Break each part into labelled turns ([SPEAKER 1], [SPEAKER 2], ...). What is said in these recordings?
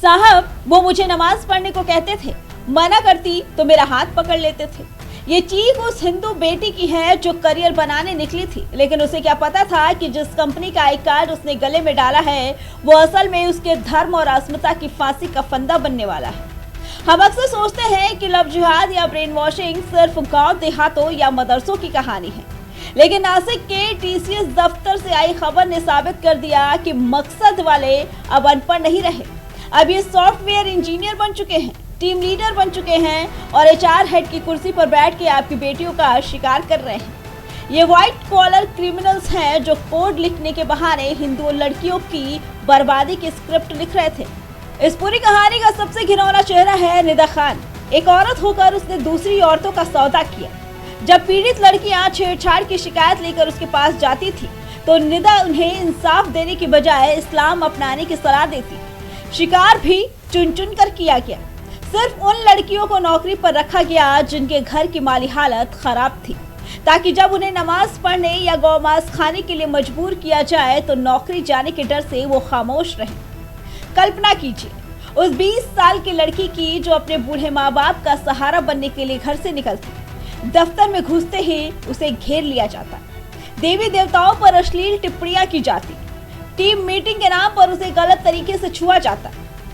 [SPEAKER 1] साहब वो मुझे नमाज पढ़ने को कहते थे, मना करती तो मेरा हाथ पकड़ लेते थे। ये चीख उस हिंदू बेटी की है जो करियर बनाने निकली थी, लेकिन उसे क्या पता था कि जिस कंपनी का आई कार्ड उसने गले में डाला है वो असल में उसके धर्म और अस्मिता की फांसी का फंदा बनने वाला है। हम अक्सर सोचते हैं कि लव जिहाद या ब्रेन वॉशिंग सिर्फ गांव देहातों या मदरसों की कहानी है, लेकिन नासिक के टीसीएस दफ्तर से आई खबर ने साबित कर दिया कि मकसद वाले अब अनपढ़ नहीं रहे। अब ये सॉफ्टवेयर इंजीनियर बन चुके हैं, टीम लीडर बन चुके हैं और एचआर हेड की कुर्सी पर बैठ के आपकी बेटियों का शिकार कर रहे हैं। ये व्हाइट कॉलर क्रिमिनल्स हैं जो कोड लिखने के बहाने हिंदू लड़कियों की बर्बादी की स्क्रिप्ट लिख रहे थे। इस पूरी कहानी का सबसे घिनौना चेहरा है निदा खान। एक औरत होकर उसने दूसरी औरतों का सौदा किया। जब पीड़ित लड़कियां छेड़छाड़ की शिकायत लेकर उसके पास जाती थी तो निदा उन्हें इंसाफ देने की बजाय इस्लाम अपनाने की सलाह देती। शिकार भी चुन चुन कर किया गया। सिर्फ उन लड़कियों को नौकरी पर रखा गया जिनके घर की माली हालत खराब थी, ताकि जब उन्हें नमाज पढ़ने या गौमांस खाने के लिए मजबूर किया जाए तो नौकरी जाने के डर से वो खामोश रहे। कल्पना कीजिए उस 20 साल की लड़की की जो अपने बूढ़े माँ बाप का सहारा बनने के लिए घर से निकलती। दफ्तर में घुसते ही उसे घेर लिया जाता, देवी देवताओं पर अश्लील टिप्पणियां की जाती, टीम मीटिंग के नाम पर उसे गलत तरीके से छुआ जाता,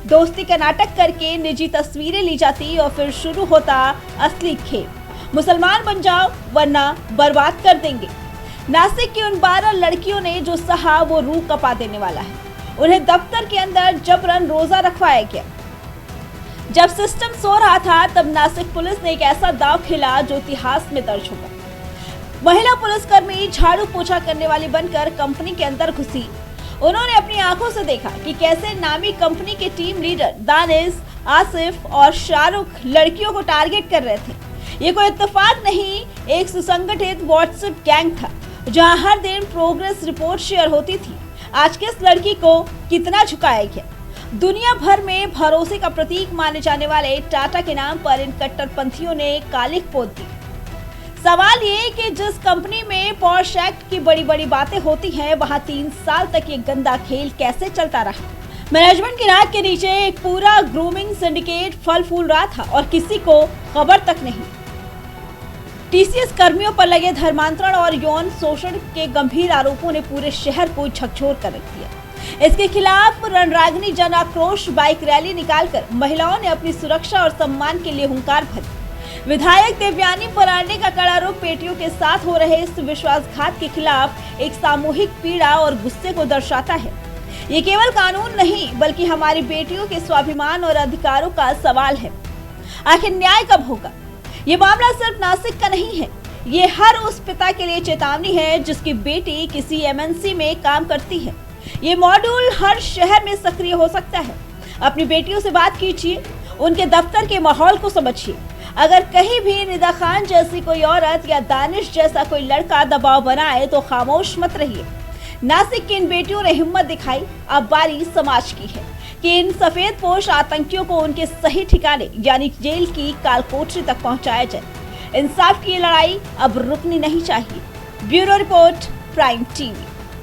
[SPEAKER 1] दोस्ती का नाटक करके निजी तस्वीरें ली जाती और फिर शुरू होता असली खेल। मुसलमान बन जाओ वरना बर्बाद कर देंगे। नासिक की उन 12 लड़कियों ने जो सहा वो रूह कपा देने वाला है। उन्हें दफ्तर के अंदर जबरन रोजा रखवाया गया। जब सिस्टम सो रहा था तब नासिक पुलिस ने एक ऐसा दांव खेला जो इतिहास में दर्ज होगा। महिला पुलिसकर्मी झाड़ू पोछा करने वाली बनकर कंपनी के अंदर घुसी। उन्होंने अपनी आंखों से देखा कि कैसे नामी कंपनी के टीम लीडर दानिश, आसिफ और शाहरुख लड़कियों को टारगेट कर रहे थे। ये कोई इत्तेफाक नहीं, एक सुसंगठित व्हाट्सएप गैंग था जहां हर दिन प्रोग्रेस रिपोर्ट शेयर होती थी। आज किस लड़की को कितना झुकाया गया। दुनिया भर में भरोसे का प्रतीक माने जाने वाले टाटा के नाम पर इन कट्टरपंथियों ने कालिख पोत दी। सवाल ये कि जिस कंपनी में पॉश एक्ट की बड़ी बड़ी बातें होती हैं वहां 3 साल तक ये गंदा खेल कैसे चलता रहा। मैनेजमेंट की नाक के नीचे एक पूरा ग्रूमिंग सिंडिकेट फल फूल रहा था और किसी को खबर तक नहीं। टीसीएस कर्मियों पर लगे धर्मांतरण और यौन शोषण के गंभीर आरोपों ने पूरे शहर को झकझोर कर रख दिया। इसके खिलाफ रणरागिनी जन आक्रोश बाइक रैली निकालकर महिलाओं ने अपनी सुरक्षा और सम्मान के लिए हुंकार भरी। विधायक देवयानी परांडे का कड़ा रुख बेटियों के साथ हो रहे इस विश्वासघात के खिलाफ एक सामूहिक पीड़ा और गुस्से को दर्शाता है। ये केवल कानून नहीं बल्कि हमारी बेटियों के स्वाभिमान और अधिकारों का सवाल है। आखिर न्याय कब होगा? ये मामला सिर्फ नासिक का नहीं है, ये हर उस पिता के लिए चेतावनी है जिसकी बेटी किसी एमएनसी में काम करती है। ये मॉड्यूल हर शहर में सक्रिय हो सकता है। अपनी बेटियों से बात कीजिए, उनके दफ्तर के माहौल को समझिए। अगर कहीं भी निदा खान जैसी कोई औरत या दानिश जैसा कोई लड़का दबाव बनाए तो खामोश मत रहिए। नासिक की इन बेटियों ने हिम्मत दिखाई, अब बारी समाज की है कि इन सफेदपोश आतंकियों को उनके सही ठिकाने यानी जेल की कालकोठरी तक पहुंचाया जाए। इंसाफ की लड़ाई अब रुकनी नहीं चाहिए। Bureau report, prime TV.